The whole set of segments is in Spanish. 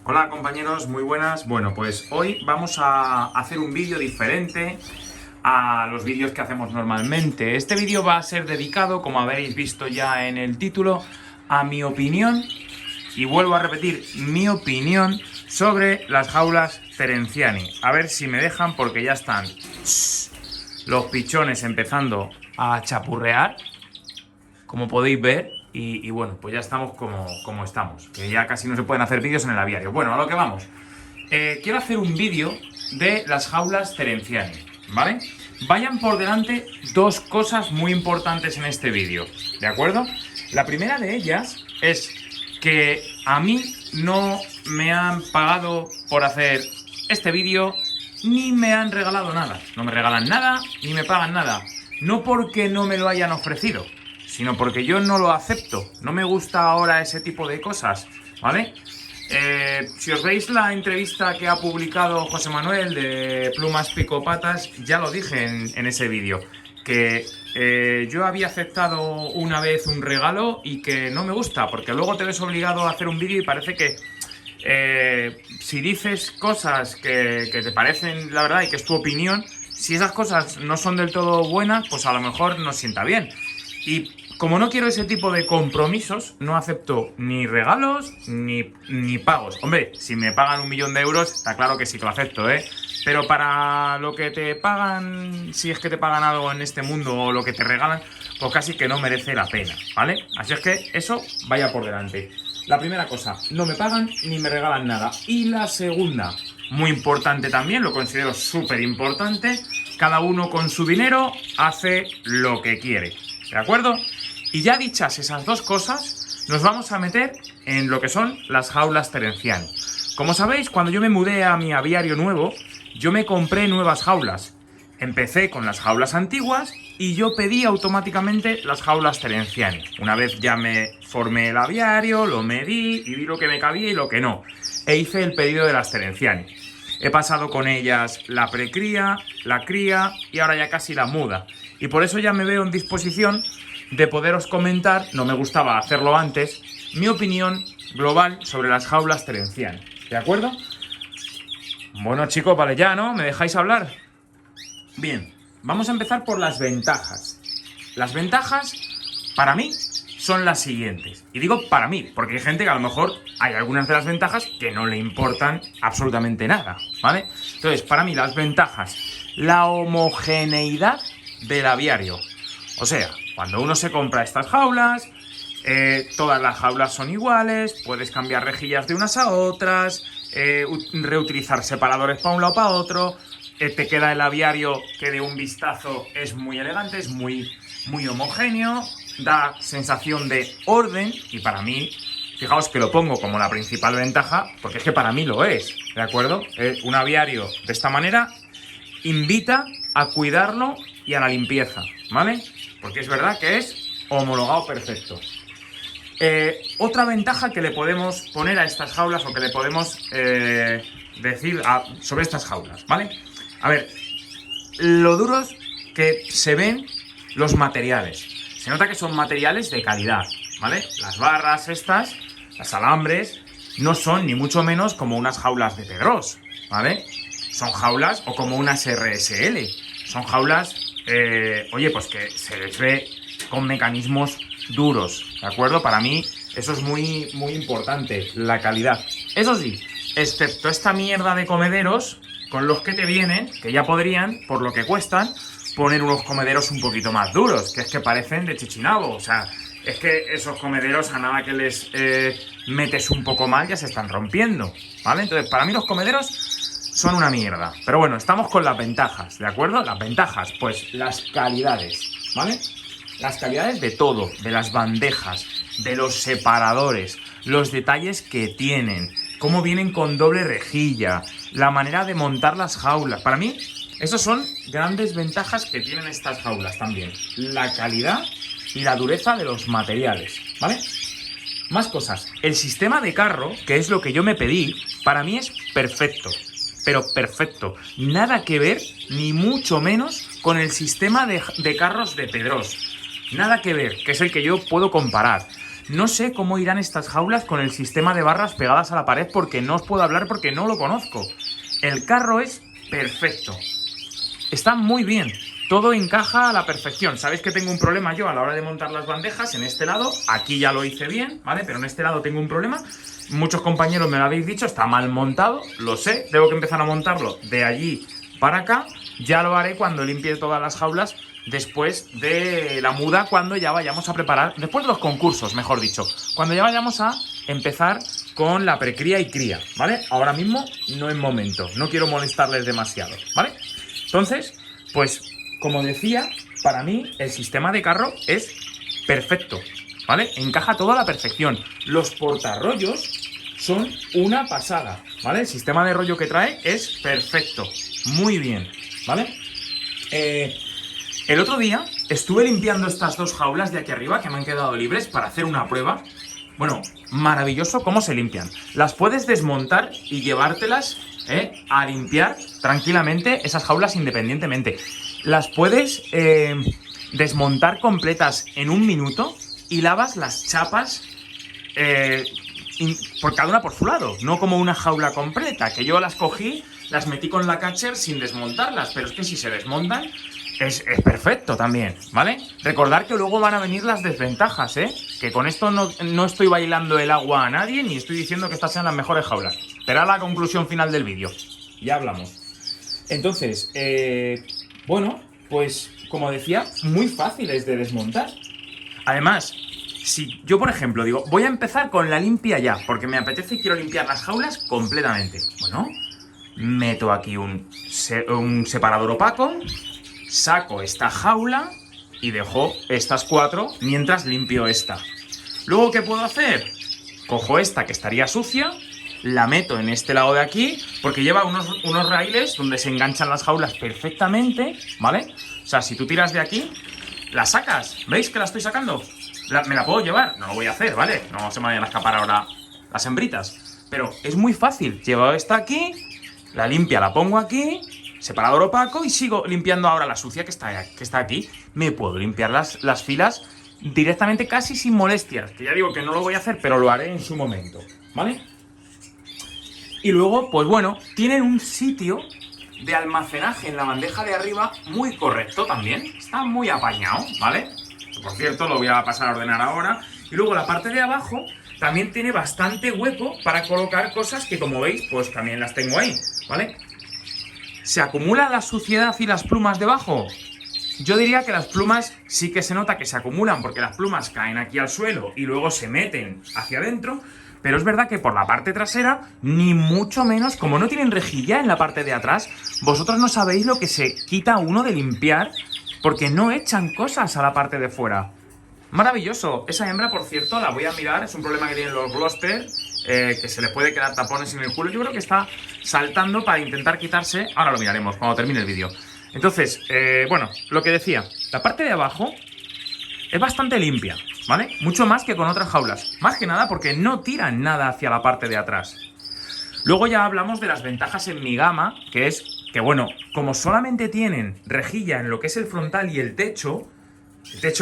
Hola compañeros, muy buenas. Bueno, pues hoy vamos a hacer un vídeo diferente a los vídeos que hacemos normalmente. Este vídeo va a ser dedicado, como habéis visto ya en el título, a mi opinión, y vuelvo a repetir, mi opinión sobre las jaulas Terenciani. A ver si me dejan porque ya están los pichones empezando a chapurrear, como podéis ver. Y bueno, pues ya estamos como estamos, que ya casi no se pueden hacer vídeos en el aviario. Bueno, a lo que vamos. Quiero hacer un vídeo de las jaulas Terenciani, ¿vale? Vayan por delante dos cosas muy importantes en este vídeo, ¿de acuerdo? La primera de ellas es que a mí no me han pagado por hacer este vídeo, ni me han regalado nada. No me regalan nada, ni me pagan nada. No porque no me lo hayan ofrecido, sino porque yo no lo acepto. No me gusta ahora ese tipo de cosas, ¿vale? Si os veis la entrevista que ha publicado José Manuel de Plumas Picopatas, ya lo dije en ese vídeo, que yo había aceptado una vez un regalo y que no me gusta, porque luego te ves obligado a hacer un vídeo y parece que si dices cosas que te parecen la verdad y que es tu opinión, si esas cosas no son del todo buenas, pues a lo mejor no sienta bien. Y como no quiero ese tipo de compromisos, no acepto ni regalos ni pagos. Hombre, si me pagan 1.000.000 de euros, está claro que sí que lo acepto, ¿eh? Pero para lo que te pagan, si es que te pagan algo en este mundo o lo que te regalan, pues casi que no merece la pena, ¿vale? Así es que eso vaya por delante. La primera cosa, no me pagan ni me regalan nada. Y la segunda, muy importante también, lo considero súper importante, cada uno con su dinero hace lo que quiere, ¿de acuerdo? Y ya dichas esas dos cosas, nos vamos a meter en lo que son las jaulas Terenciani. Como sabéis, cuando yo me mudé a mi aviario nuevo, yo me compré nuevas jaulas. Empecé con las jaulas antiguas y yo pedí automáticamente las jaulas Terenciani. Una vez ya me formé el aviario, lo medí y vi lo que me cabía y lo que no. E hice el pedido de las Terenciani. He pasado con ellas la precría, la cría y ahora ya casi la muda. Y por eso ya me veo en disposición de poderos comentar, no me gustaba hacerlo antes, mi opinión global sobre las jaulas Terenciani. ¿De acuerdo? Bueno chicos, vale ya, ¿no? ¿Me dejáis hablar? Bien, vamos a empezar por las ventajas. Las ventajas, para mí, son las siguientes. Y digo para mí, porque hay gente que a lo mejor hay algunas de las ventajas que no le importan absolutamente nada, ¿vale? Entonces, para mí las ventajas, la homogeneidad del aviario. O sea, cuando uno se compra estas jaulas, todas las jaulas son iguales, puedes cambiar rejillas de unas a otras, reutilizar separadores para un lado para otro, te queda el aviario que de un vistazo es muy elegante, es muy homogéneo, da sensación de orden y para mí, fijaos que lo pongo como la principal ventaja, porque es que para mí lo es, ¿de acuerdo? Un aviario de esta manera invita a cuidarlo y a la limpieza, ¿vale? Porque es verdad que es homologado perfecto. Otra ventaja que le podemos poner a estas jaulas o que le podemos decir sobre estas jaulas, ¿vale? A ver, lo duros que se ven los materiales. Se nota que son materiales de calidad, ¿vale? Las barras estas, las alambres, no son ni mucho menos como unas jaulas de Pedros, ¿vale? Son jaulas o como unas RSL. Son jaulas, oye, pues que se les ve con mecanismos duros, ¿de acuerdo? Para mí eso es muy importante, la calidad. Eso sí, excepto esta mierda de comederos con los que te vienen, que ya podrían, por lo que cuestan, poner unos comederos un poquito más duros, que es que parecen de Chichinabo. O sea, es que esos comederos a nada que les metes un poco mal ya se están rompiendo, ¿vale? Entonces, para mí los comederos son una mierda. Pero bueno, estamos con las ventajas, ¿de acuerdo? Las ventajas, pues las calidades, ¿vale? Las calidades de todo, de las bandejas, de los separadores, los detalles que tienen, cómo vienen con doble rejilla, la manera de montar las jaulas. Para mí, esas son grandes ventajas que tienen estas jaulas también. La calidad y la dureza de los materiales, ¿vale? Más cosas. El sistema de carro, que es lo que yo me pedí, para mí es perfecto. Pero perfecto. Nada que ver, ni mucho menos, con el sistema de carros de Pedros. Nada que ver, que es el que yo puedo comparar. No sé cómo irán estas jaulas con el sistema de barras pegadas a la pared porque no os puedo hablar porque no lo conozco. El carro es perfecto. Está muy bien. Todo encaja a la perfección. Sabéis que tengo un problema yo a la hora de montar las bandejas en este lado. Aquí ya lo hice bien, ¿vale? Pero en este lado tengo un problema. Muchos compañeros me lo habéis dicho, está mal montado, lo sé. Tengo que empezar a montarlo de allí para acá. Ya lo haré cuando limpie todas las jaulas después de la muda, cuando ya vayamos a preparar, después de los concursos, mejor dicho, cuando ya vayamos a empezar con la precría y cría, ¿vale? Ahora mismo no es momento, no quiero molestarles demasiado, ¿vale? Entonces, pues, como decía, para mí el sistema de carro es perfecto, ¿vale? Encaja todo a la perfección. Los portarrollos son una pasada, ¿vale? El sistema de rollo que trae es perfecto, muy bien, ¿vale? El otro día estuve limpiando estas dos jaulas de aquí arriba que me han quedado libres para hacer una prueba. Bueno, maravilloso cómo se limpian. Las puedes desmontar y llevártelas a limpiar tranquilamente esas jaulas independientemente. Las puedes desmontar completas en 1 minuto y lavas las chapas por cada una por su lado, no como una jaula completa, que yo las cogí, las metí con la catcher sin desmontarlas, pero es que si se desmontan es perfecto también, ¿vale? Recordar que luego van a venir las desventajas, que con esto no estoy bailando el agua a nadie ni estoy diciendo que estas sean las mejores jaulas. Espera la conclusión final del vídeo, ya hablamos. Entonces, bueno, pues como decía, muy fáciles de desmontar. Además, si yo, por ejemplo, digo, voy a empezar con la limpia ya, porque me apetece y quiero limpiar las jaulas completamente. Bueno, meto aquí un separador opaco, saco esta jaula y dejo estas 4 mientras limpio esta. Luego, ¿qué puedo hacer? Cojo esta que estaría sucia, la meto en este lado de aquí, porque lleva unos raíles donde se enganchan las jaulas perfectamente, ¿vale? O sea, si tú tiras de aquí, la sacas. ¿Veis que la estoy sacando? ¿Me la puedo llevar? No lo voy a hacer, ¿vale? No se me vayan a escapar ahora las hembritas. Pero es muy fácil. Llevo esta aquí, la limpia la pongo aquí, separador opaco y sigo limpiando ahora la sucia que está aquí. Me puedo limpiar las filas directamente casi sin molestias. Que ya digo que no lo voy a hacer, pero lo haré en su momento, ¿vale? Y luego, pues bueno, tienen un sitio de almacenaje en la bandeja de arriba muy correcto también. Está muy apañado, ¿vale? Por cierto, lo voy a pasar a ordenar ahora. Y luego la parte de abajo también tiene bastante hueco para colocar cosas que, como veis, pues también las tengo ahí, ¿vale? ¿Se acumula la suciedad y las plumas debajo? Yo diría que las plumas sí que se nota que se acumulan porque las plumas caen aquí al suelo y luego se meten hacia adentro. Pero es verdad que por la parte trasera, ni mucho menos, como no tienen rejilla en la parte de atrás, vosotros no sabéis lo que se quita uno de limpiar porque no echan cosas a la parte de fuera. Maravilloso. Esa hembra, por cierto, la voy a mirar. Es un problema que tienen los Gloucester, que se les puede quedar tapones en el culo. Yo creo que está saltando para intentar quitarse. Ahora lo miraremos cuando termine el vídeo. Entonces, bueno, lo que decía. La parte de abajo es bastante limpia, ¿vale? Mucho más que con otras jaulas. Más que nada porque no tiran nada hacia la parte de atrás. Luego ya hablamos de las ventajas en mi gama, que es que, bueno, como solamente tienen rejilla en lo que es el frontal y el techo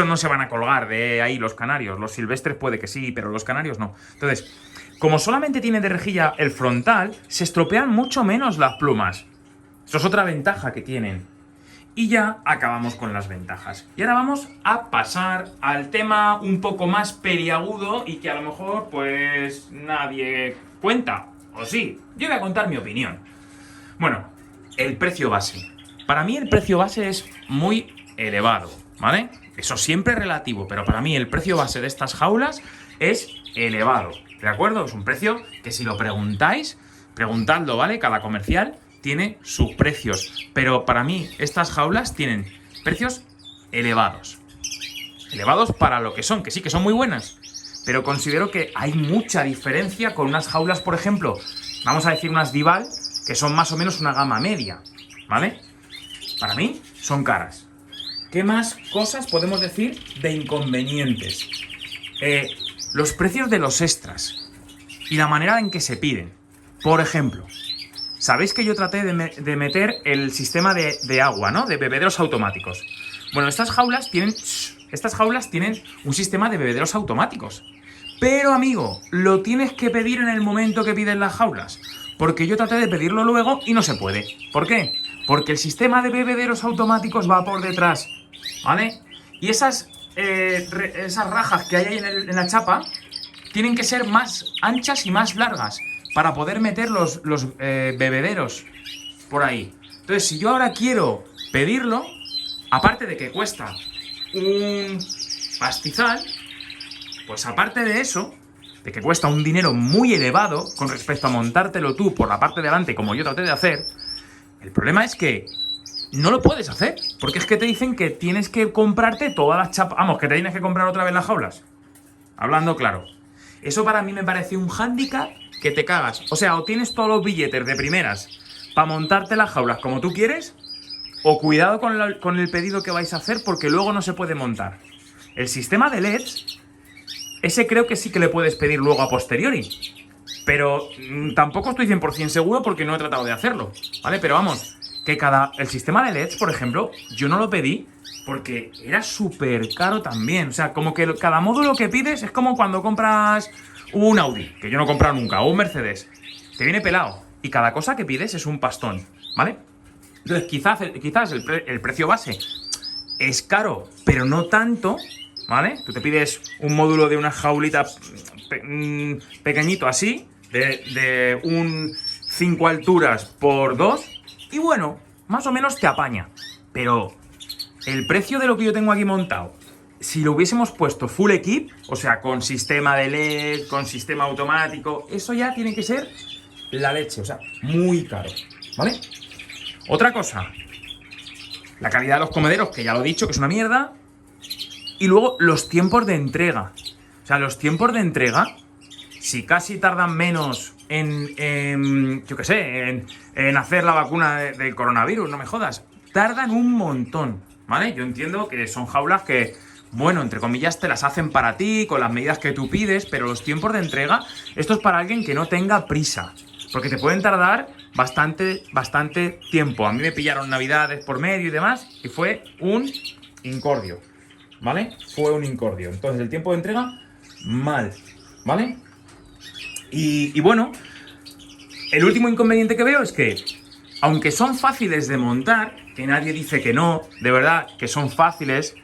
no se van a colgar de ahí los canarios. Los silvestres puede que sí, pero los canarios no. Entonces, como solamente tiene de rejilla el frontal, se estropean mucho menos las plumas. Eso es otra ventaja que tienen. Y ya acabamos con las ventajas. Y ahora vamos a pasar al tema un poco más peliagudo y que a lo mejor, pues, nadie cuenta. O sí, yo voy a contar mi opinión. Bueno, el precio base. Para mí el precio base es muy elevado, ¿vale? Eso siempre es relativo, pero para mí el precio base de estas jaulas es elevado, ¿de acuerdo? Es un precio que si lo preguntáis, preguntadlo, ¿vale? Cada comercial tiene sus precios, pero para mí estas jaulas tienen precios elevados. Elevados para lo que son, que sí que son muy buenas, pero considero que hay mucha diferencia con unas jaulas, por ejemplo, vamos a decir unas Dival, que son más o menos una gama media, ¿vale? Para mí son caras. ¿Qué más cosas podemos decir de inconvenientes? Los precios de los extras y la manera en que se piden. Por ejemplo, sabéis que yo traté de meter el sistema de agua, ¿no? De bebederos automáticos. Bueno, estas jaulas tienen un sistema de bebederos automáticos. Pero, amigo, lo tienes que pedir en el momento que pides las jaulas. Porque yo traté de pedirlo luego y no se puede. ¿Por qué? Porque el sistema de bebederos automáticos va por detrás, ¿vale? Y esas rajas que hay ahí en la chapa tienen que ser más anchas y más largas para poder meter los bebederos por ahí. Entonces, si yo ahora quiero pedirlo, aparte de que cuesta un pastizal, pues aparte de eso, de que cuesta un dinero muy elevado con respecto a montártelo tú por la parte de delante, como yo traté de hacer, el problema es que no lo puedes hacer, porque es que te dicen que tienes que comprarte todas las chapas, vamos, que te tienes que comprar otra vez las jaulas. Hablando claro. Eso para mí me pareció un hándicap que te cagas. O sea, o tienes todos los billetes de primeras para montarte las jaulas como tú quieres, o cuidado con el pedido que vais a hacer porque luego no se puede montar. El sistema de LEDs, ese creo que sí que le puedes pedir luego a posteriori. Pero tampoco estoy 100% seguro porque no he tratado de hacerlo, ¿vale? Pero vamos, que el sistema de LEDs, por ejemplo, yo no lo pedí porque era súper caro también. O sea, como que cada módulo que pides es como cuando compras un Audi, que yo no he comprado nunca, o un Mercedes. Te viene pelado. Y cada cosa que pides es un pastón, ¿vale? Entonces, quizás el precio base es caro, pero no tanto, ¿vale? Tú te pides un módulo de una jaulita pequeñito así, de un 5 alturas por 2, y bueno, más o menos te apaña. Pero el precio de lo que yo tengo aquí montado, si lo hubiésemos puesto full equip, o sea, con sistema de LED, con sistema automático, eso ya tiene que ser la leche, o sea, muy caro, ¿vale? Otra cosa, la calidad de los comederos, que ya lo he dicho, que es una mierda. Y luego los tiempos de entrega. O sea, los tiempos de entrega, si casi tardan menos yo qué sé, en hacer la vacuna del coronavirus, no me jodas, tardan un montón, ¿vale? Yo entiendo que son jaulas que, bueno, entre comillas, te las hacen para ti, con las medidas que tú pides, pero los tiempos de entrega, esto es para alguien que no tenga prisa, porque te pueden tardar bastante tiempo. A mí me pillaron navidades por medio y demás, y fue un incordio, ¿vale? Fue un incordio. Entonces, el tiempo de entrega, mal, ¿vale? Y bueno, el último inconveniente que veo es que, aunque son fáciles de montar, que nadie dice que no, de verdad, que son fáciles,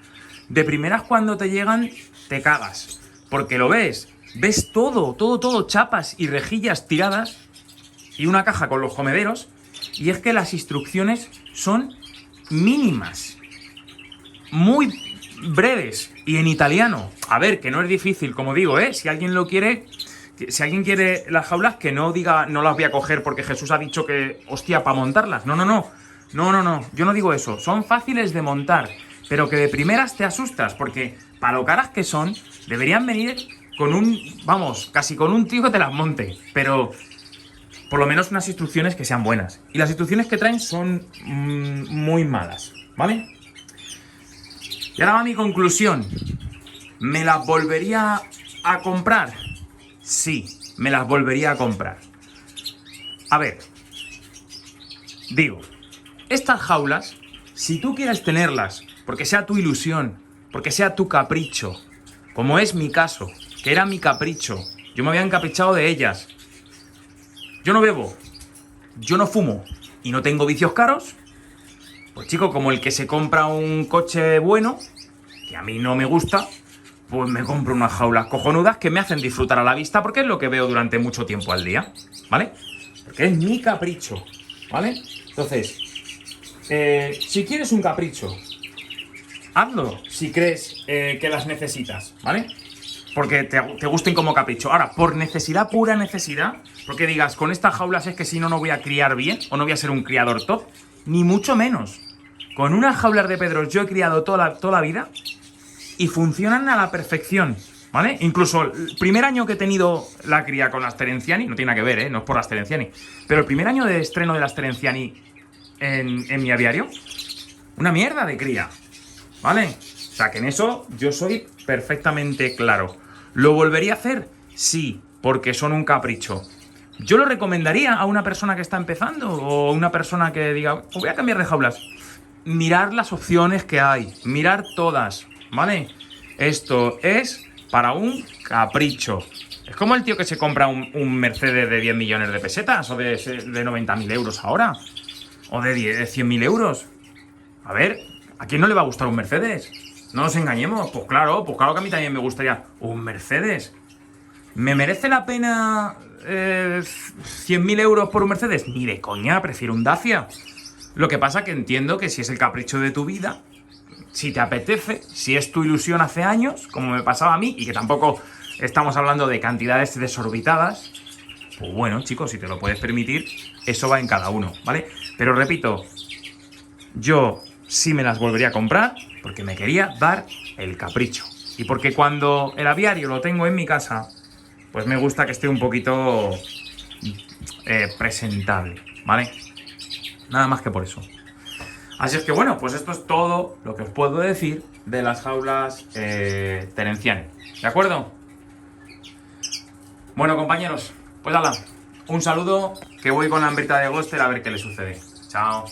de primeras cuando te llegan, te cagas. Porque lo ves todo, chapas y rejillas tiradas, y una caja con los comederos, y es que las instrucciones son mínimas, muy breves y en italiano. A ver, que no es difícil, como digo, si alguien lo quiere, si alguien quiere las jaulas, que no diga no las voy a coger porque Jesús ha dicho que, hostia, para montarlas. No, yo no digo eso. Son fáciles de montar, pero que de primeras te asustas, porque para lo caras que son, deberían venir con casi con un tío que te las monte, pero por lo menos unas instrucciones que sean buenas. Y las instrucciones que traen son muy malas, ¿vale? Y ahora va mi conclusión. ¿Me las volvería a comprar? Sí, me las volvería a comprar. A ver, digo, estas jaulas, si tú quieres tenerlas, porque sea tu ilusión, porque sea tu capricho, como es mi caso, que era mi capricho, yo me había encaprichado de ellas. Yo no bebo, yo no fumo y no tengo vicios caros. Pues chico, como el que se compra un coche bueno, que a mí no me gusta, pues me compro unas jaulas cojonudas que me hacen disfrutar a la vista, porque es lo que veo durante mucho tiempo al día, ¿vale? Porque es mi capricho, ¿vale? Entonces, si quieres un capricho, hazlo si crees que las necesitas, ¿vale? Porque te gusten como capricho. Ahora, por necesidad, pura necesidad, porque digas, con estas jaulas es que si no, no voy a criar bien, o no voy a ser un criador top, ni mucho menos. Con unas jaulas de Pedros yo he criado toda la vida y funcionan a la perfección, ¿vale? Incluso el primer año que he tenido la cría con las Terenziani, no tiene nada que ver, no es por las Terenziani, pero el primer año de estreno de las Terenziani en mi aviario, una mierda de cría, ¿vale? O sea, que en eso yo soy perfectamente claro. ¿Lo volvería a hacer? Sí, porque son un capricho. ¿Yo lo recomendaría a una persona que está empezando o una persona que diga, voy a cambiar de jaulas? Mirar las opciones que hay, mirar todas, ¿vale? Esto es para un capricho. Es como el tío que se compra un Mercedes de 10 millones de pesetas o de 90.000 euros ahora. O de 100.000 euros. A ver, ¿a quién no le va a gustar un Mercedes? No nos engañemos. Pues claro que a mí también me gustaría un Mercedes. ¿Me merece la pena 100.000 euros por un Mercedes? Ni de coña, prefiero un Dacia. Lo que pasa que entiendo que si es el capricho de tu vida, si te apetece, si es tu ilusión hace años, como me pasaba a mí, y que tampoco estamos hablando de cantidades desorbitadas, pues bueno, chicos, si te lo puedes permitir, eso va en cada uno, ¿vale? Pero repito, yo sí me las volvería a comprar porque me quería dar el capricho. Y porque cuando el aviario lo tengo en mi casa, pues me gusta que esté un poquito presentable, ¿vale? Nada más que por eso. Así es que bueno, pues esto es todo lo que os puedo decir de las jaulas Terenciani. ¿De acuerdo? Bueno, compañeros, pues hala, un saludo, que voy con la hambrita de Goster a ver qué le sucede. Chao.